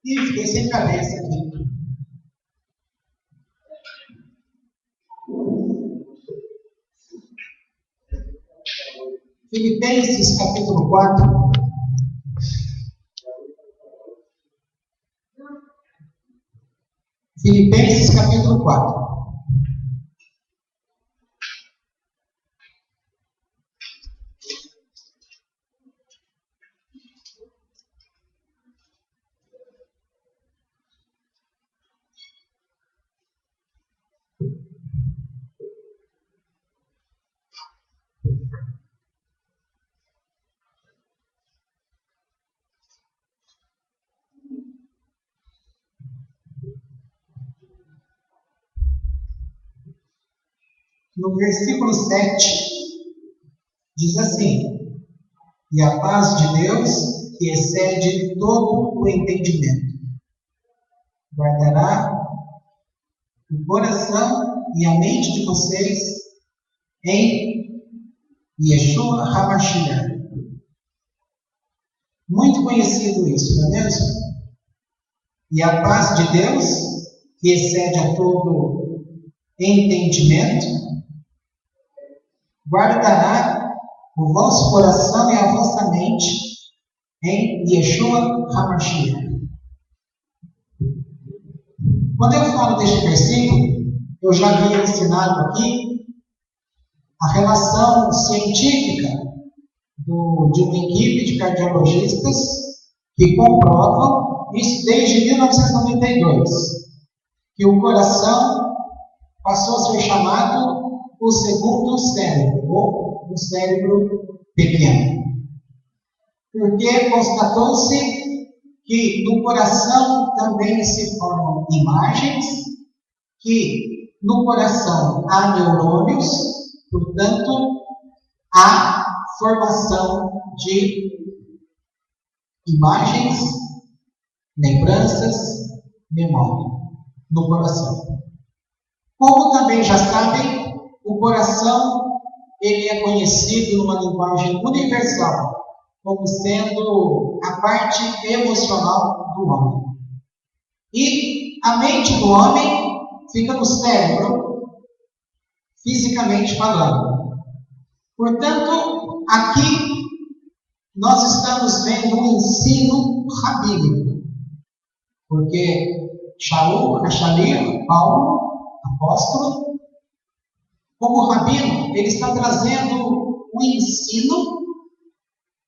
Ih, fiquei sem cabeça aqui. Filipenses capítulo 4. Filipenses capítulo 4. No versículo 7, diz assim: e a paz de Deus, que excede todo o entendimento, guardará o coração e a mente de vocês em Yeshua HaMashiach. Muito conhecido isso, não é mesmo? E a paz de Deus, que excede a todo entendimento, guardará o vosso coração e a vossa mente em Yeshua HaMashiach. Quando eu falo deste versículo, eu já havia ensinado aqui a relação científica de uma equipe de cardiologistas que comprovam isso desde 1992, que o coração passou a ser chamado o segundo cérebro, ou o cérebro pequeno. Porque constatou-se que no coração também se formam imagens, que no coração há neurônios, portanto, há formação de imagens, lembranças, memória no coração. Como também já sabem, o coração ele é conhecido numa linguagem universal como sendo a parte emocional do homem. E a mente do homem fica no cérebro, fisicamente falando. Portanto, aqui nós estamos vendo um ensino rabínico, porque Shaul HaShalir, Paulo, apóstolo, como rabino, ele está trazendo um ensino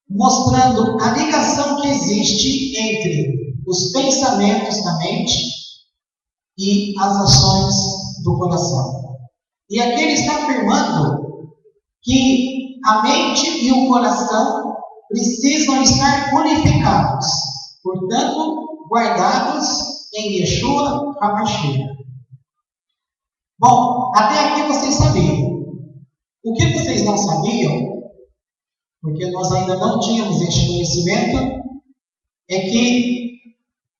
mostrando a ligação que existe entre os pensamentos da mente e as ações do coração. E aqui ele está afirmando que a mente e o coração precisam estar unificados, portanto, guardados em Yeshua HaMashiach. Bom, até aqui vocês sabiam. O que vocês não sabiam, porque nós ainda não tínhamos este conhecimento, é que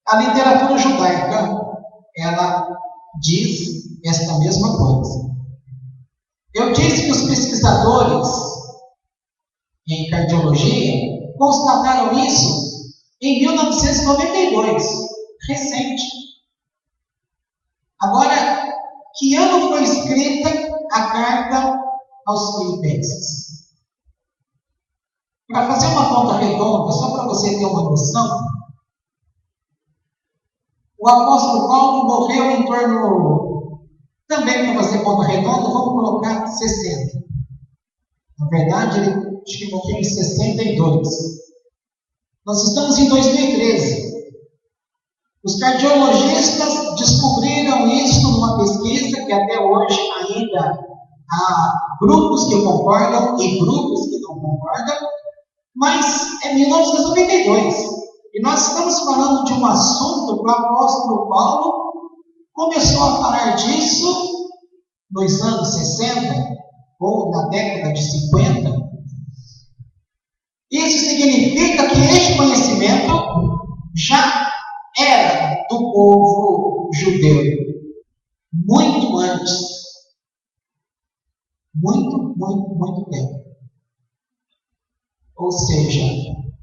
a literatura judaica, ela diz esta mesma coisa. Eu disse que os pesquisadores em cardiologia constataram isso em 1992, recente. Agora, que ano foi escrita a carta aos Filipenses? Para fazer uma conta redonda, só para você ter uma noção, o apóstolo Paulo morreu em torno, também para fazer conta redonda, vamos colocar 60. Na verdade, ele acho que morreu em 62. Nós estamos em 2013. Os cardiologistas descobriram isso numa pesquisa que até hoje ainda há grupos que concordam e grupos que não concordam, mas é 1992. E nós estamos falando de um assunto que o apóstolo Paulo começou a falar disso nos anos 60 ou na década de 50. Isso significa que este conhecimento já era do povo judeu, muito antes. Muito tempo. Ou seja,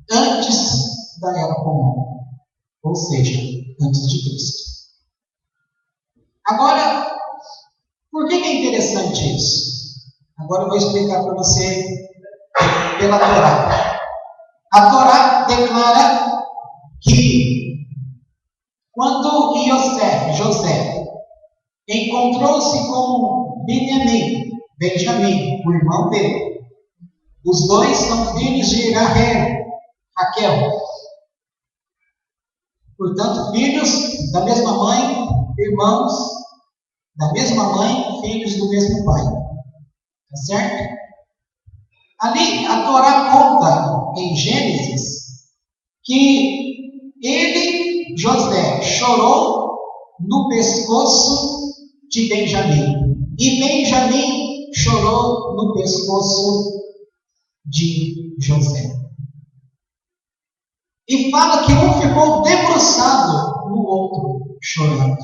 antes da Era Comum. Ou seja, antes de Cristo. Agora, por que é interessante isso? Agora eu vou explicar para você pela Torá. A Torá declara que quando José, encontrou-se com Benjamim, o irmão dele, os dois são filhos de Raquel. Portanto, filhos da mesma mãe, irmãos da mesma mãe, filhos do mesmo pai. Tá certo? Ali, a Torá conta em Gênesis que José, chorou no pescoço de Benjamim. E Benjamim chorou no pescoço de José. E fala que um ficou debruçado no outro, chorando.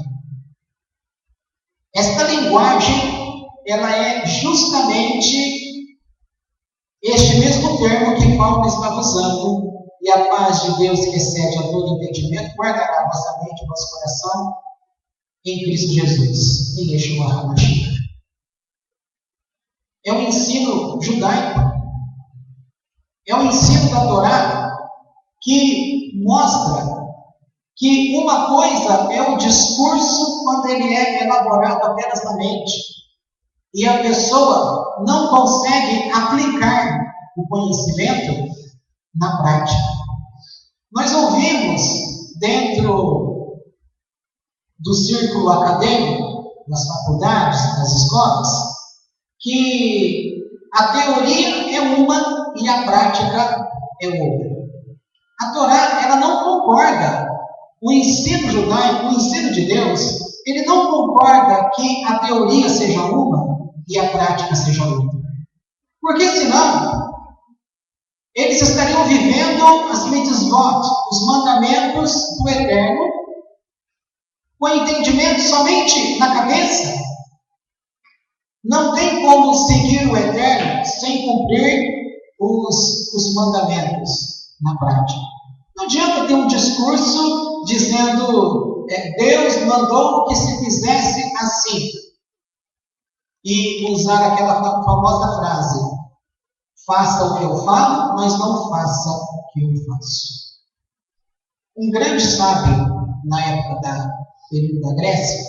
Esta linguagem, ela é justamente este mesmo termo que Paulo está usando. E a paz de Deus, que excede a todo entendimento, guardará a nossa mente e o nosso coração em Cristo Jesus, em Yeshua HaMashiach. É um ensino judaico, é um ensino da Torá que mostra que uma coisa é o discurso quando ele é elaborado apenas na mente, e a pessoa não consegue aplicar o conhecimento na prática. Nós ouvimos dentro do círculo acadêmico, nas faculdades, nas escolas, que a teoria é uma e a prática é outra. A Torá, ela não concorda. O ensino judaico, o ensino de Deus, ele não concorda que a teoria seja uma e a prática seja outra. Porque senão, eles estariam vivendo as mitzvot, os mandamentos do Eterno, com entendimento somente na cabeça. Não tem como seguir o Eterno sem cumprir os mandamentos na prática. Não adianta ter um discurso dizendo Deus mandou que se fizesse assim. E usar aquela famosa frase: faça o que eu falo, mas não faça o que eu faço. Um grande sábio, na época da Grécia,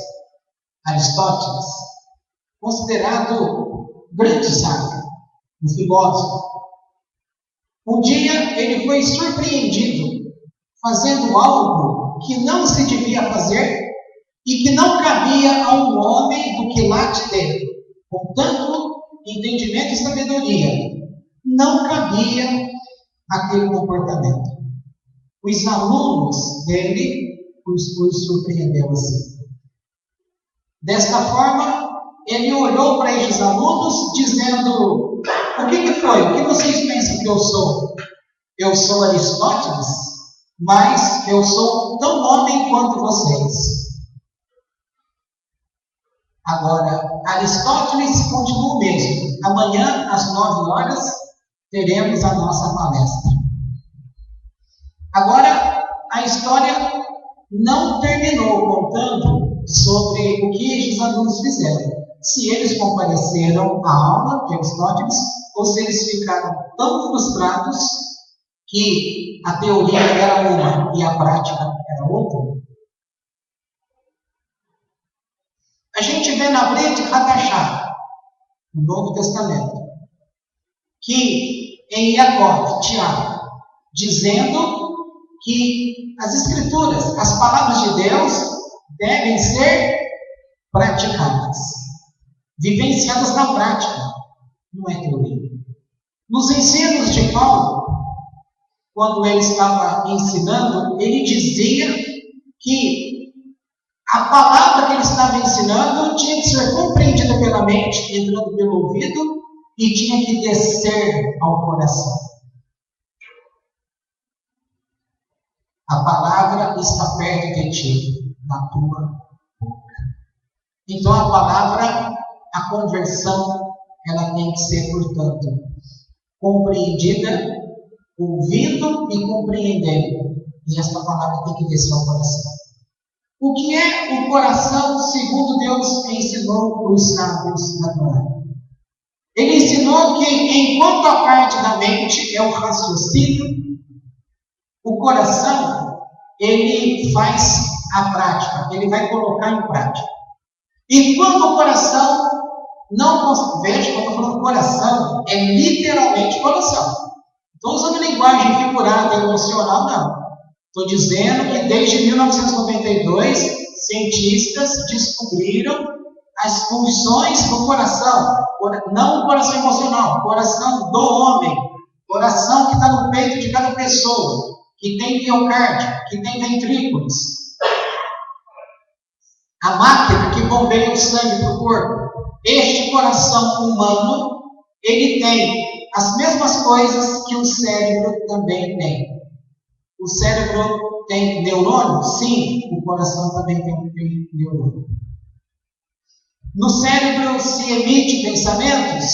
Aristóteles, considerado grande sábio, um filósofo, um dia ele foi surpreendido fazendo algo que não se devia fazer e que não cabia a um homem do quilate dele, com tanto entendimento e sabedoria. Não cabia aquele comportamento. Os alunos dele os surpreendeu assim. Desta forma, ele olhou para esses alunos dizendo: o que foi? O que vocês pensam que eu sou? Eu sou Aristóteles, mas eu sou tão homem quanto vocês. Agora, Aristóteles continua o mesmo. Amanhã, às 9 horas, teremos a nossa palestra. Agora, a história não terminou contando sobre o que esses alunos fizeram. Se eles compareceram à aula de Aristóteles, ou se eles ficaram tão frustrados que a teoria era uma e a prática era outra. A gente vê na Brit Hadashah, no Novo Testamento, que em Jacob, Tiago, dizendo que as Escrituras, as palavras de Deus, devem ser praticadas, vivenciadas na prática, não é teoria. Nos ensinos de Paulo, quando ele estava ensinando, ele dizia que A palavra que ele estava ensinando tinha que ser compreendida pela mente, entrando pelo ouvido, e tinha que descer ao coração. A palavra está perto de ti, na tua boca. Então a palavra, a conversão, ela tem que ser, portanto, compreendida, ouvindo e compreendendo. E esta palavra tem que descer ao coração. O que é o coração, segundo Deus ensinou os sábios da Torá? Ele ensinou que, enquanto a parte da mente é o raciocínio, o coração, ele faz a prática, ele vai colocar em prática. E quando o coração não... Veja, quando eu estou falando coração, é literalmente coração. Estou usando linguagem figurada, emocional, não. Estou dizendo que desde 1992, cientistas descobriram as funções do coração, não o coração emocional, o coração do homem, coração que está no peito de cada pessoa, que tem miocárdio, que tem ventrículos, a máquina que bombeia o sangue para o corpo. Este coração humano, ele tem as mesmas coisas que o cérebro também tem. O cérebro tem neurônio? Sim, o coração também tem neurônio. No cérebro se emite pensamentos?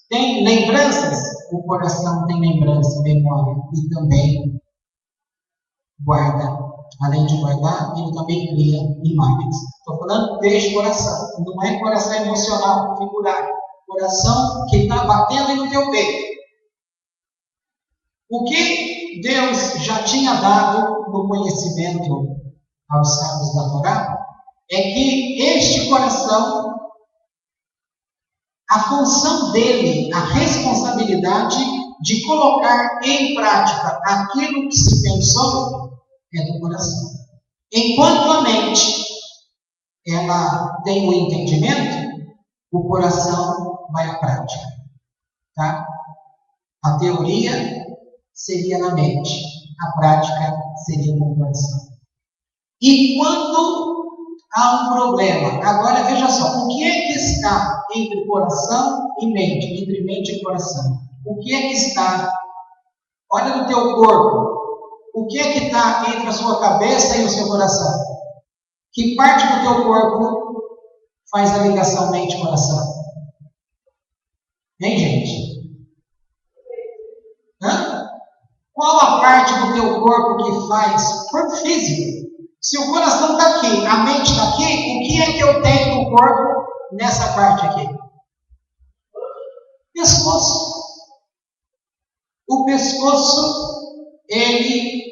Tem lembranças? O coração tem lembrança, memória e também guarda. Além de guardar, ele também cria imagens. Estou falando deste coração. Não é coração emocional, figurado. Coração que está batendo no teu peito. O que Deus já tinha dado no conhecimento aos sábios da Torá é que este coração, a função dele, a responsabilidade de colocar em prática aquilo que se pensou, é do coração. Enquanto a mente, ela tem o entendimento, o coração vai à prática. Tá? A teoria seria na mente, a prática seria no coração. E quando há um problema, agora veja só, o que é que está entre coração e mente, entre mente e coração? O que é que está, olha no teu corpo, o que é que está entre a sua cabeça e o seu coração? Que parte do teu corpo faz a ligação mente-coração? Hein, gente? Hã? Qual a parte do teu corpo que faz? Corpo físico. Se o coração está aqui, a mente está aqui, o que é que eu tenho no corpo nessa parte aqui? Pescoço. O pescoço, ele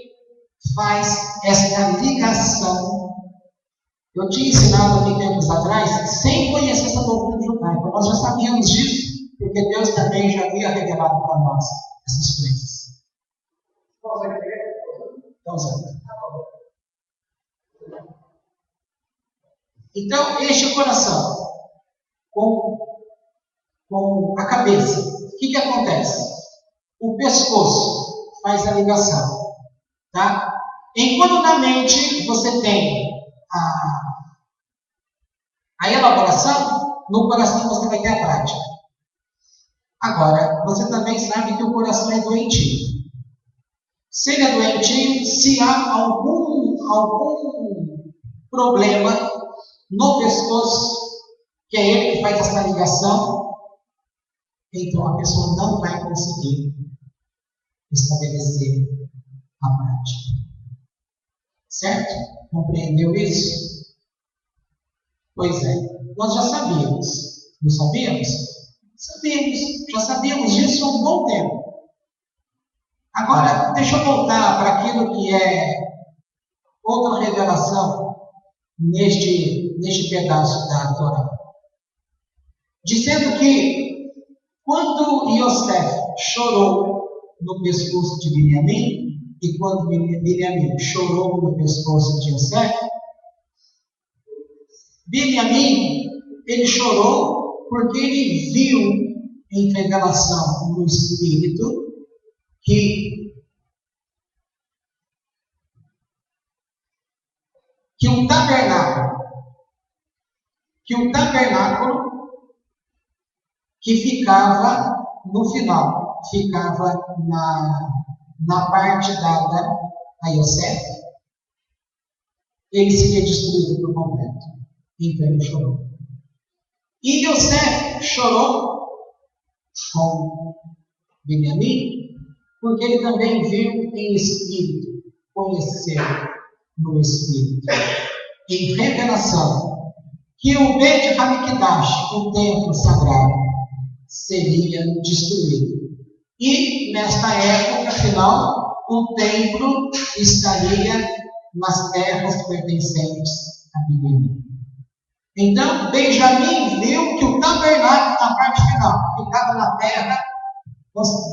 faz esta ligação. Eu tinha ensinado aqui tempos atrás, sem conhecer essa doutrina judaica. Nós já sabíamos disso, porque Deus também já havia revelado para nós essas coisas. Então, este coração, com a cabeça, o que acontece? O pescoço faz a ligação. Tá? Enquanto na mente você tem a elaboração, no coração você vai ter a prática. Agora, você também sabe que o coração é doentio. Se ele é doentio, se há algum problema no pescoço, que é ele que faz essa ligação, então a pessoa não vai conseguir estabelecer a prática. Certo? Compreendeu isso? Pois é. Nós já sabíamos. Não sabíamos? Sabíamos. Já sabíamos disso há um bom tempo. Agora, deixa eu voltar para aquilo que é outra revelação neste pedaço da Torá. Dizendo que quando Yosef chorou no pescoço de Benjamim, e quando Benjamim chorou no pescoço de Yosef, Benjamim, ele chorou porque ele viu em revelação no Espírito que o tabernáculo que o tabernáculo, que ficava no final, ficava na parte dada a Yosef, ele seria destruído por completo. Então ele chorou. E Yosef chorou com Benjamim, porque ele também viu em espírito, conheceu no espírito, em revelação, que o Bet Hamikdash, o templo sagrado, seria destruído. E nesta época final, o templo estaria nas terras pertencentes a Benjamim. Então, Benjamim viu que o tabernáculo, na parte final, ficava na terra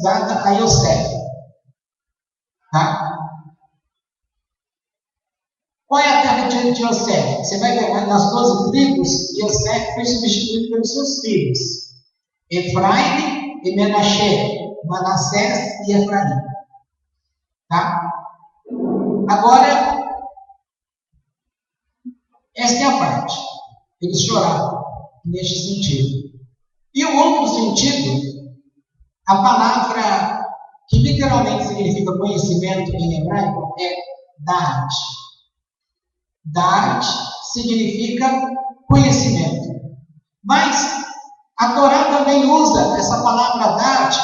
dada a Yosef. Tá? Qual é a terra de Yosef? Você vai ver nas 12 tribos, Yosef foi substituído pelos seus filhos: Efraim e Menaché, Manassés e Efraim. Tá? Agora, esta é a parte. Eles choraram neste sentido. E o outro sentido, a palavra que literalmente significa conhecimento em hebraico é Da'at. Da'at significa conhecimento. Mas a Torá também usa essa palavra Da'at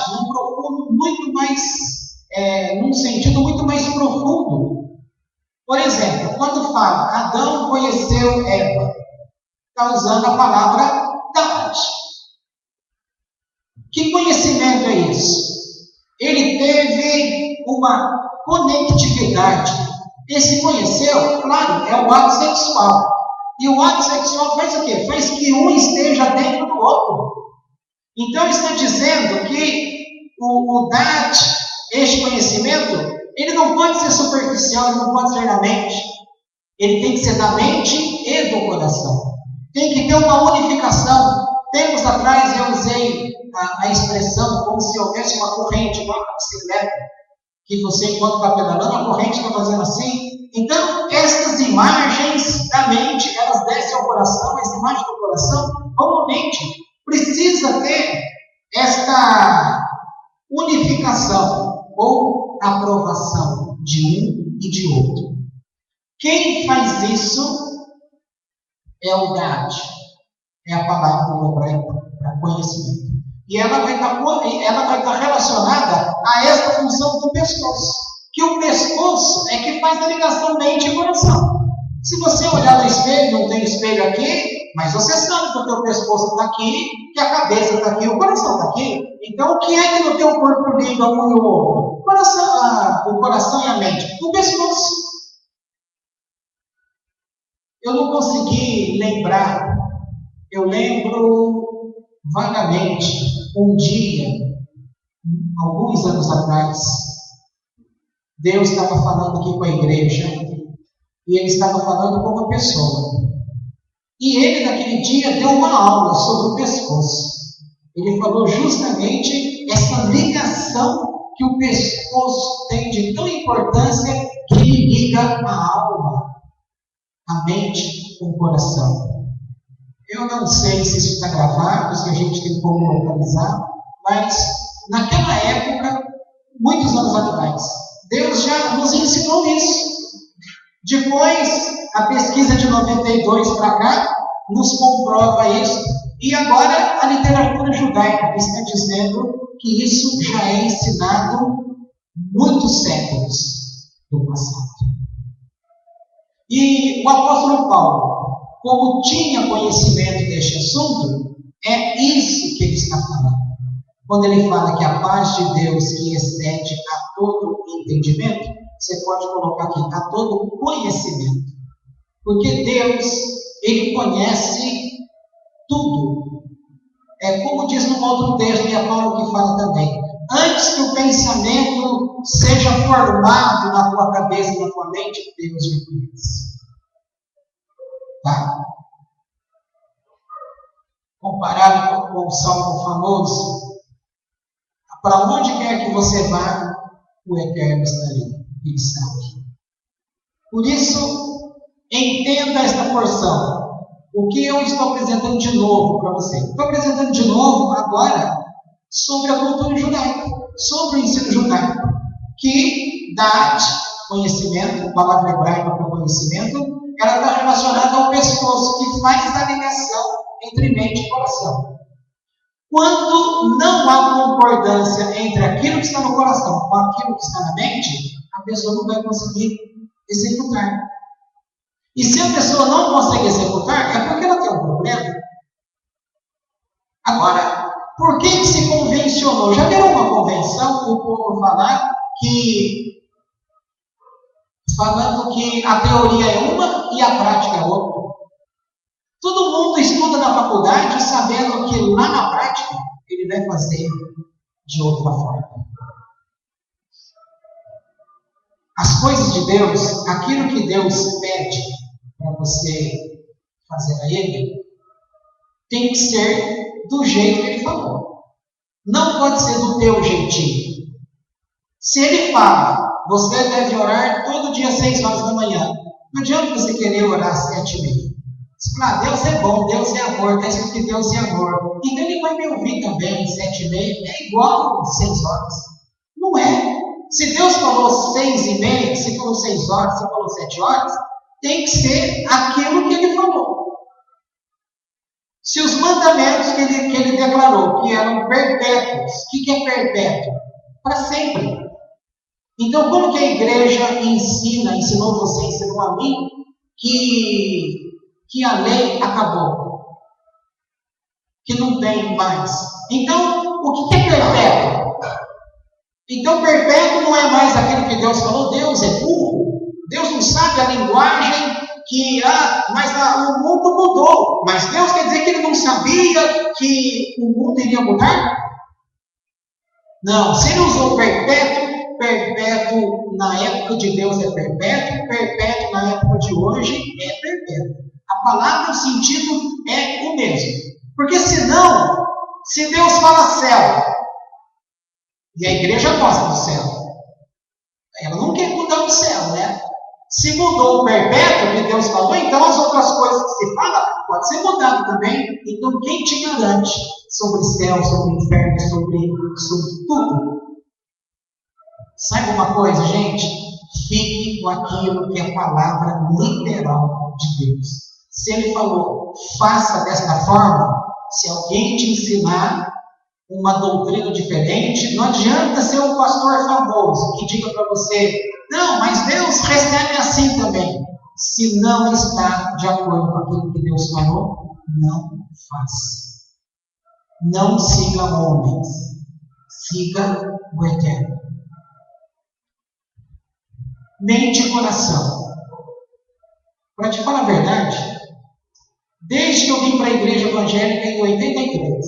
num sentido muito mais profundo. Por exemplo, quando fala Adão conheceu Eva, está usando a palavra Da'at. Que conhecimento é isso? Ele teve uma conectividade. Esse conheceu, claro, é o ato sexual. E o ato sexual faz o quê? Faz que um esteja dentro do outro. Então está dizendo que o Da'at, este conhecimento, ele não pode ser superficial, ele não pode ser da mente. Ele tem que ser da mente e do coração. Tem que ter uma unificação. Tempos atrás eu usei a expressão como se houvesse uma corrente, uma bicicleta, que você, enquanto está pedalando, a corrente está fazendo assim. Então, estas imagens da mente, elas descem ao coração, as imagens do coração, normalmente, precisa ter esta unificação ou aprovação de um e de outro. Quem faz isso é o Da'at, é a palavra do hebraico para conhecimento. E ela vai estar relacionada a esta função do pescoço. Que o pescoço é que faz a ligação mente e coração. Se você olhar no espelho, não tem espelho aqui, mas você sabe que o teu pescoço está aqui, que a cabeça está aqui, o coração está aqui. Então, o que é que no teu corpo liga um e o outro? O coração e a mente. O pescoço. Eu não consegui lembrar. Eu lembro vagamente um dia, alguns anos atrás, Deus estava falando aqui com a igreja e Ele estava falando com uma pessoa. E Ele, naquele dia, deu uma aula sobre o pescoço. Ele falou justamente essa ligação que o pescoço tem de tão importância que ele liga a alma, a mente com o coração. Eu não sei se isso está gravado, se a gente tem como localizar, mas naquela época, muitos anos atrás, Deus já nos ensinou isso. Depois, a pesquisa de 92 para cá nos comprova isso. E agora a literatura judaica está dizendo que isso já é ensinado muitos séculos do passado. E o apóstolo Paulo, como tinha conhecimento deste assunto, é isso que ele está falando. Quando ele fala que a paz de Deus que excede a todo entendimento, você pode colocar aqui, a todo conhecimento. Porque Deus, Ele conhece tudo. É como diz no outro texto, e é Paulo que fala também. Antes que o pensamento seja formado na tua cabeça e na tua mente, Deus me conhece. Tá? Comparado com o salmo famoso, para onde quer que você vá, o Eterno está ali, Ele sabe. Por isso, entenda esta porção. O que eu estou apresentando de novo para você? Estou apresentando de novo agora sobre a cultura judaica, sobre o ensino judaico, que dá conhecimento, palavra hebraica para conhecimento, ela está relacionada ao pescoço, que faz a ligação entre mente e coração. Quando não há concordância entre aquilo que está no coração com aquilo que está na mente, a pessoa não vai conseguir executar. E se a pessoa não consegue executar, é porque ela tem um problema. Agora, por que se convencionou? Já viram uma convenção, o povo falando que a teoria é uma e a prática é outra? Todo mundo estuda na faculdade sabendo que lá na prática ele vai fazer de outra forma. As coisas de Deus, aquilo que Deus pede para você fazer a Ele, tem que ser do jeito que Ele falou. Não pode ser do teu jeitinho. Se Ele fala, você deve orar todo dia às 6 horas da manhã. Não adianta você querer orar às 7h30. Você fala, Deus é bom, Deus é amor, está escrito que Deus é amor. Então Ele vai me ouvir também às 7h30, é igual às 6 horas. Não é. Se Deus falou 6h30, se falou 6 horas, se falou 7 horas, tem que ser aquilo que Ele falou. Se os mandamentos que ele declarou, que eram perpétuos, o que é perpétuo? Para sempre. Então, como que a igreja ensinou você, ensinou a mim, que a lei acabou? Que não tem mais. Então, o que é perpétuo? Então, perpétuo não é mais aquilo que Deus falou. Deus é burro. Deus não sabe a linguagem mas o mundo mudou. Mas Deus quer dizer que Ele não sabia que o mundo iria mudar? Não. Se Ele usou perpétuo, perpétuo na época de Deus é perpétuo, perpétuo na época de hoje é perpétuo. A palavra, o sentido é o mesmo. Porque senão, se Deus fala céu, e a igreja gosta do céu, ela não quer mudar o céu, né? Se mudou o perpétuo que Deus falou, então as outras coisas que se fala pode ser mudado também. Então quem te garante sobre céu, sobre inferno, sobre tudo? Saiba uma coisa, gente, fique com aquilo que é a palavra literal de Deus. Se Ele falou, faça desta forma, se alguém te ensinar uma doutrina diferente, não adianta ser um pastor famoso que diga para você, não, mas Deus recebe assim também. Se não está de acordo com aquilo que Deus falou, não faça. Não siga homens, siga o Eterno. Mente e coração. Para te falar a verdade, desde que eu vim para a igreja evangélica em 83,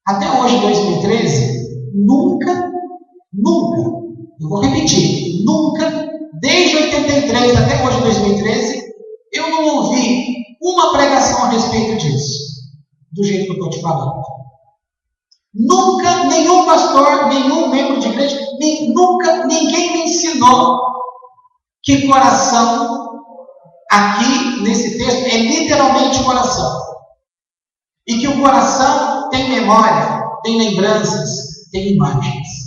até hoje, 2013, nunca, eu vou repetir, nunca, desde 83 até hoje, 2013, eu não ouvi uma pregação a respeito disso, do jeito que eu estou te falando. Nunca, nenhum pastor, nenhum membro de igreja, nunca, ninguém me ensinou que coração, aqui, nesse texto, é literalmente coração. E que o coração tem memória, tem lembranças, tem imagens.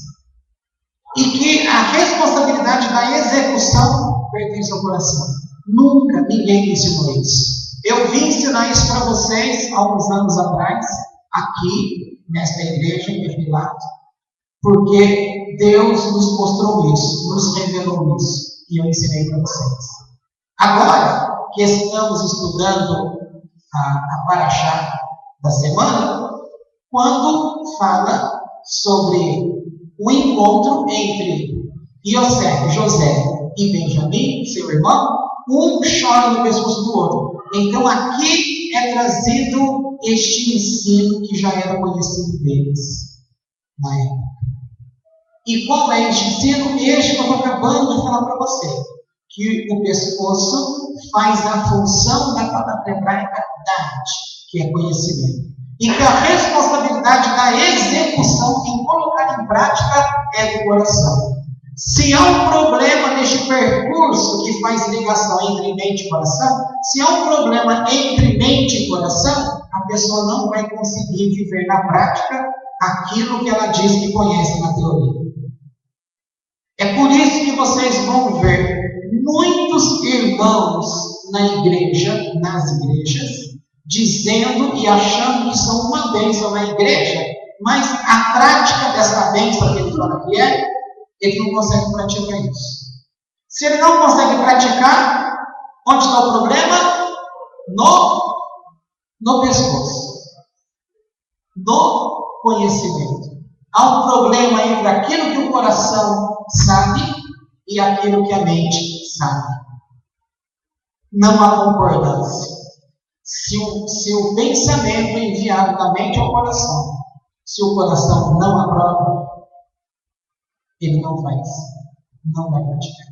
E que a responsabilidade da execução pertence ao coração. Nunca ninguém me ensinou isso. Eu vim ensinar isso para vocês há uns anos atrás, aqui, nesta igreja, em Evilado, porque Deus nos mostrou isso, nos revelou isso, e eu ensinei para vocês. Agora que estamos estudando a Paraxá da semana, quando fala sobre o encontro entre José e Benjamim, seu irmão, um chora no pescoço do outro. Então aqui é trazido este ensino que já era conhecido deles na época. E qual é este ensino? Este que eu estou acabando de falar para você, que o pescoço faz a função da palavra hebraica dad, que é conhecimento. E que a responsabilidade da execução em colocar em prática é do coração. Se há um problema neste percurso que faz ligação entre mente e coração, se há um problema entre mente e coração, a pessoa não vai conseguir viver na prática aquilo que ela diz que conhece na teoria. É por isso que vocês vão ver muitos irmãos na igreja, nas igrejas, dizendo e achando que são uma bênção na igreja, mas a prática dessa bênção que ele fala que é, ele não consegue praticar isso. Se ele não consegue praticar, onde está o problema? No pescoço. No conhecimento. Há um problema entre aquilo que o coração sabe e aquilo que a mente sabe. Não há concordância. Se o pensamento é enviado da mente ao coração, se o coração não aprova, ele não faz, não vai praticar.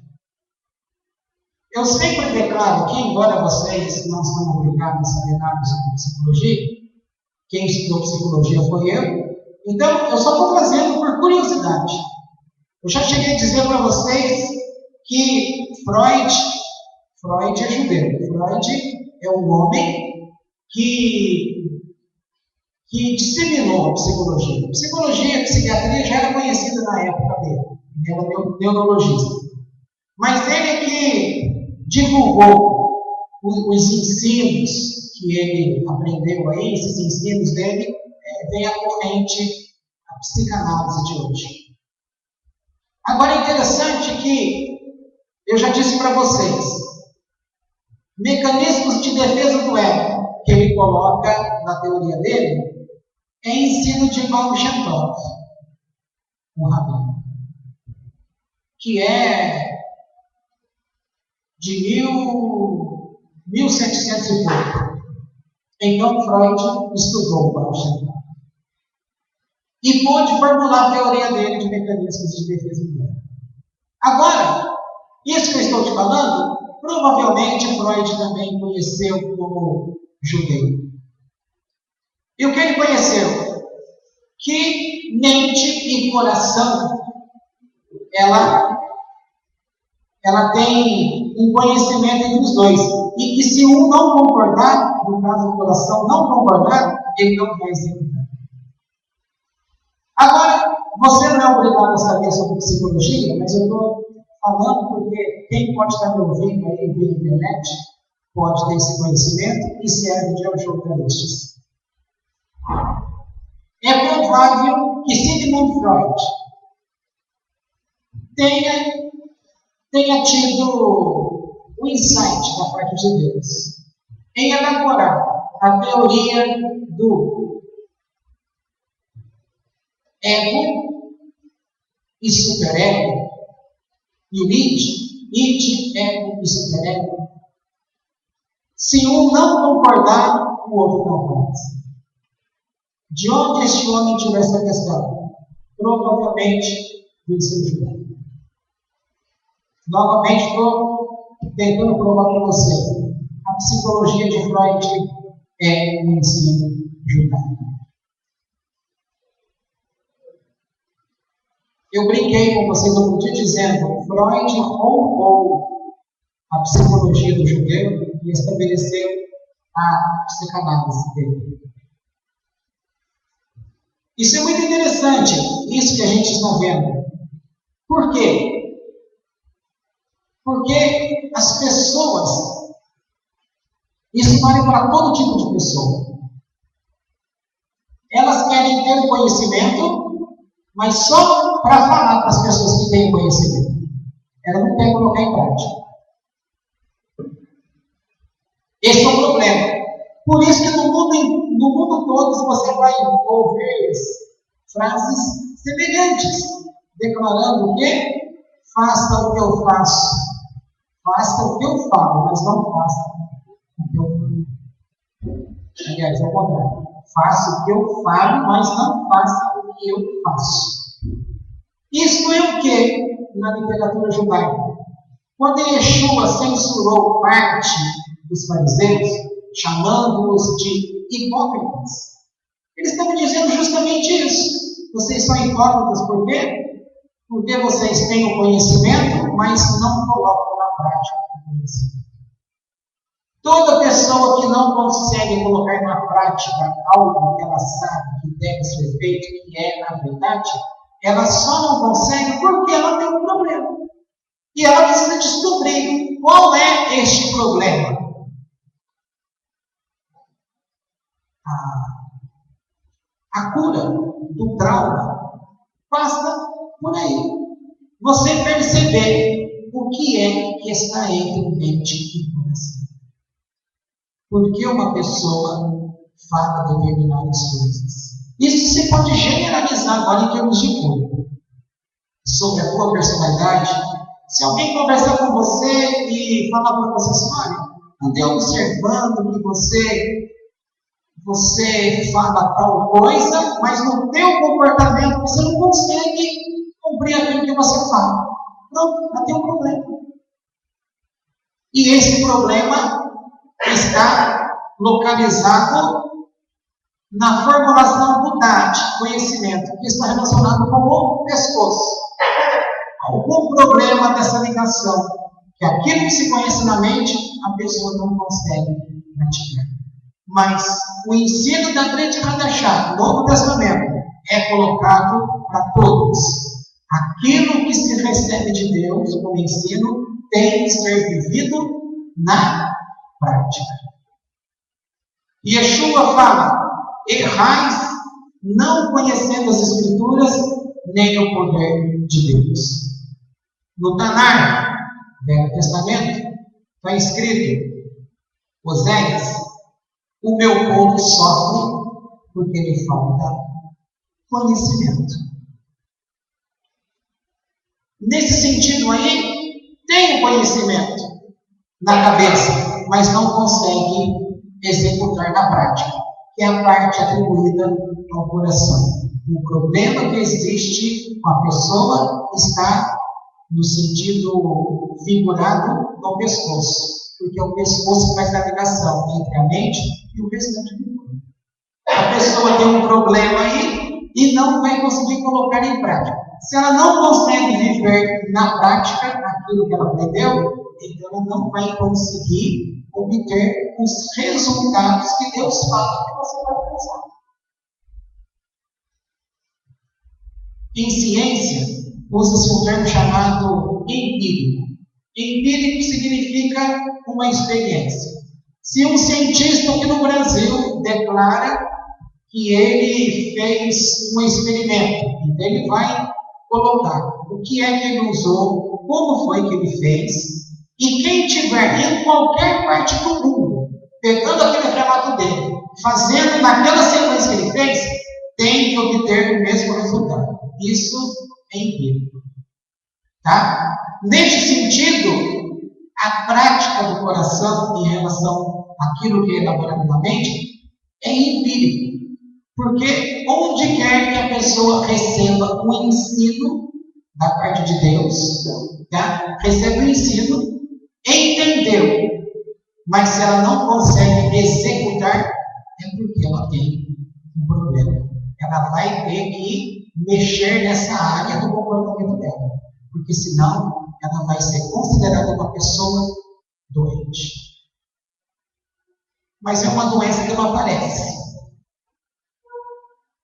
Eu sempre declaro que, embora vocês não são obrigados a saber nada sobre psicologia, quem estudou psicologia foi eu, então eu só estou fazendo por curiosidade. Eu já cheguei a dizer para vocês que Freud é judeu. Freud é um homem que disseminou a psicologia. Psicologia e psiquiatria já era conhecida na época dele. Ele era neurologista. Mas ele é que divulgou os ensinos que ele aprendeu aí, esses ensinos dele, vem a corrente, a psicanálise de hoje. Agora é interessante que, eu já disse para vocês, mecanismos de defesa do ego que ele coloca na teoria dele, é ensino de Baal Shem Tov, um rabino, que é de 1700 e pouco. Então Freud estudou o Baal Shem Tov e pôde formular a teoria dele de mecanismos de defesa do ego. Agora, isso que eu estou te falando, provavelmente Freud também conheceu como judeu. E o que ele conheceu? Que mente e coração, ela tem um conhecimento entre os dois. E que se um não concordar, no caso o coração não concordar, ele não vai executar. Agora, você não é obrigado a saber sobre psicologia, mas eu estou falando porque quem pode estar me ouvindo aí via internet, pode ter esse conhecimento e serve de ajuda para estes. É provável que Sigmund Freud tenha tido o insight da parte de Deus em elaborar a teoria do ego e superego, e o id, ego e superego. Se um não concordar, o outro não faz. De onde este homem tirou essa questão? Provavelmente do ensino judaico. Novamente estou tentando provar para você. A psicologia de Freud é o ensino judaico. Eu brinquei com vocês outro dia dizendo que Freud roubou a psicologia do judeu e estabeleceu a psicanálise dele. Isso é muito interessante, isso que a gente está vendo. Por quê? Porque as pessoas, isso vale para todo tipo de pessoa, elas querem ter o conhecimento, mas só para falar para as pessoas que têm conhecimento. Ela não quer colocar em prática. Esse é o problema. Por isso que no mundo todo você vai ouvir frases semelhantes, declarando o quê? Faça o que eu faço. Faça o que eu falo, mas não faça o que eu falo. Aliás, é o contrário. Faça o que eu falo, mas não faça o que eu faço. Isso é o que na literatura judaica? Quando Yeshua censurou parte dos fariseus, chamando-os de hipócritas, eles estavam dizendo justamente isso. Vocês são hipócritas por quê? Porque vocês têm o conhecimento, mas não colocam na prática o conhecimento. Toda pessoa que não consegue colocar na prática algo que ela sabe que deve ser feito, que é na verdade, ela só não consegue porque ela tem um problema. E ela precisa descobrir qual é este problema. A cura do trauma passa por aí. Você perceber o que é que está entre mente e coração. Por que uma pessoa fala determinadas coisas? Isso se pode generalizar agora em termos de cura. Sobre a tua personalidade, se alguém conversar com você e falar para você assim, olha, andei observando que você fala tal coisa, mas no teu comportamento você não consegue cumprir aquilo que você fala. Pronto, já tem um problema. E esse problema está localizado na formulação do DAT, conhecimento, que está relacionado com o pescoço. Algum problema dessa ligação, que aquilo que se conhece na mente, a pessoa não consegue praticar. Mas o ensino da Grande Radachá, no Novo Testamento, é colocado para todos. Aquilo que se recebe de Deus como ensino tem que ser vivido na prática. E Yeshua fala, errais não conhecendo as Escrituras, nem o poder de Deus. No Tanar, Velho Testamento, está escrito, Oséias, o meu povo sofre porque lhe falta conhecimento. Nesse sentido aí, tem o conhecimento na cabeça, mas não consegue executar na prática, que é a parte atribuída ao coração. O problema que existe com a pessoa está no sentido figurado no pescoço, porque é o pescoço que faz a ligação entre a mente e o restante do corpo. A pessoa tem um problema aí e não vai conseguir colocar em prática. Se ela não consegue viver na prática aquilo que ela aprendeu, então ela não vai conseguir obter os resultados que Deus fala que você vai alcançar. Em ciência, usa-se um termo chamado empírico. Empírico significa uma experiência. Se um cientista aqui no Brasil declara que ele fez um experimento, então ele vai colocar o que é que ele usou, como foi que ele fez, e quem tiver em qualquer parte do mundo, pegando aquele relato dele, fazendo naquela sequência que ele fez, tem que obter o mesmo resultado. Isso é empírico. Tá? Neste sentido, a prática do coração em relação àquilo que é elaborado na mente é empírico. Porque onde quer que a pessoa receba o ensino da parte de Deus, tá? Recebe o ensino, entendeu, mas se ela não consegue executar, é porque ela tem um problema. Ela vai ter que mexer nessa área do comportamento dela, porque senão ela vai ser considerada uma pessoa doente. Mas é uma doença que não aparece.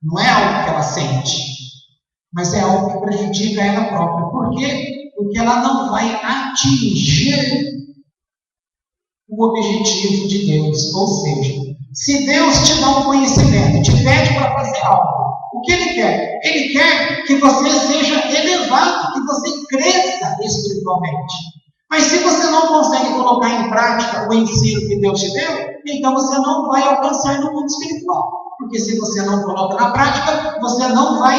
Não é algo que ela sente, mas é algo que prejudica ela própria. Por quê? Porque ela não vai atingir o objetivo de Deus. Ou seja, se Deus te dá um conhecimento, te pede para fazer algo, o que Ele quer? Ele quer que você seja elevado, que você cresça espiritualmente. Mas se você não consegue colocar em prática o ensino que Deus te deu, então você não vai alcançar no mundo espiritual. Porque se você não coloca na prática, você não vai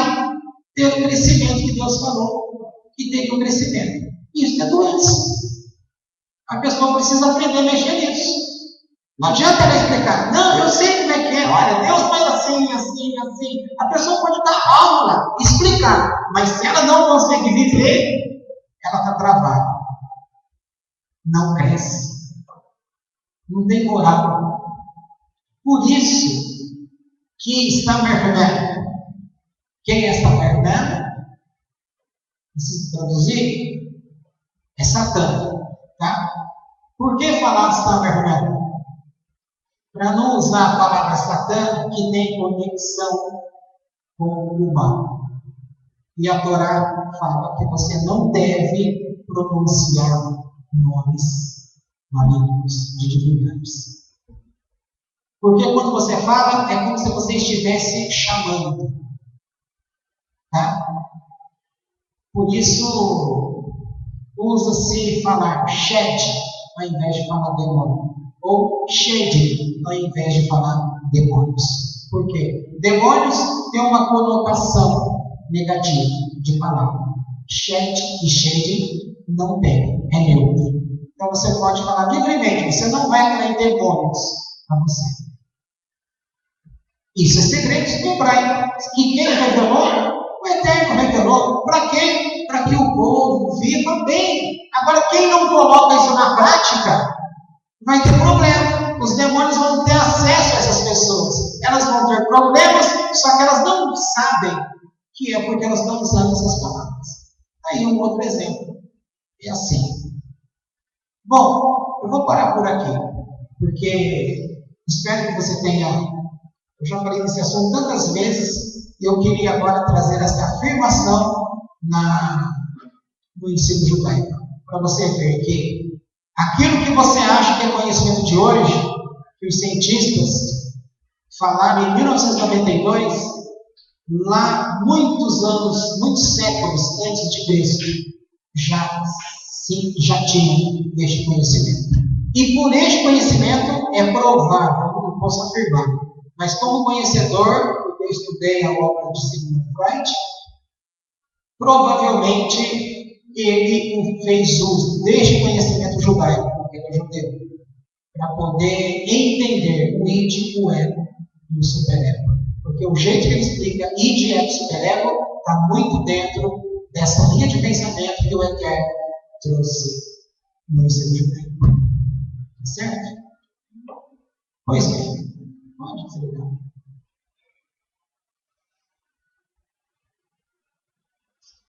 ter o crescimento que Deus falou que tem um crescimento. Isso é doença. A pessoa precisa aprender a mexer nisso. Não adianta ela explicar. Não, eu sei como é que é. Olha, Deus faz assim, assim, assim. A pessoa pode dar aula, explicar. Mas se ela não consegue viver, ela está travada. Não cresce. Não tem moral. Por isso que está mergulhando. Quem é esta mergulhando? Preciso traduzir? É Satã, tá? Por que falar Satã, Bernardo? Para não usar a palavra Satã, que tem conexão com o mal. E a Torá fala que você não deve pronunciar nomes malignos de divindades. Porque quando você fala, é como se você estivesse chamando. Tá? Por isso, usa-se falar shed ao invés de falar demônio. Ou shed ao invés de falar demônios. Por quê? Demônios têm uma conotação negativa de palavra. Shed e shed não tem, é neutro. Então você pode falar livremente, você não vai atrair demônios a você. Isso é segredo do hebraico. E quem revelou? O Eterno revelou. Para quê? Para que o povo viva bem. Agora, quem não coloca isso na prática, vai ter problema. Os demônios vão ter acesso a essas pessoas. Elas vão ter problemas, só que elas não sabem que é porque elas estão usando essas palavras. Aí um outro exemplo. É assim. Bom, eu vou parar por aqui, porque espero que você tenha... Eu já falei desse assunto tantas vezes, e eu queria agora trazer essa afirmação no ensino judaico, para você ver que aquilo que você acha que é conhecimento de hoje, que os cientistas falaram em 1992, lá muitos anos, muitos séculos antes de Cristo, já tinham este conhecimento. E por este conhecimento é provável, não posso afirmar, mas como conhecedor, porque eu estudei a obra de Sigmund Freud, provavelmente ele fez uso deste conhecimento judaico, porque ele é judeu, para poder entender o id, o ego e o superego. Porque o jeito que ele explica id, ego e superego está muito dentro dessa linha de pensamento que o Eterno trouxe no ensino judaico. Certo? Pois bem, pode desligar.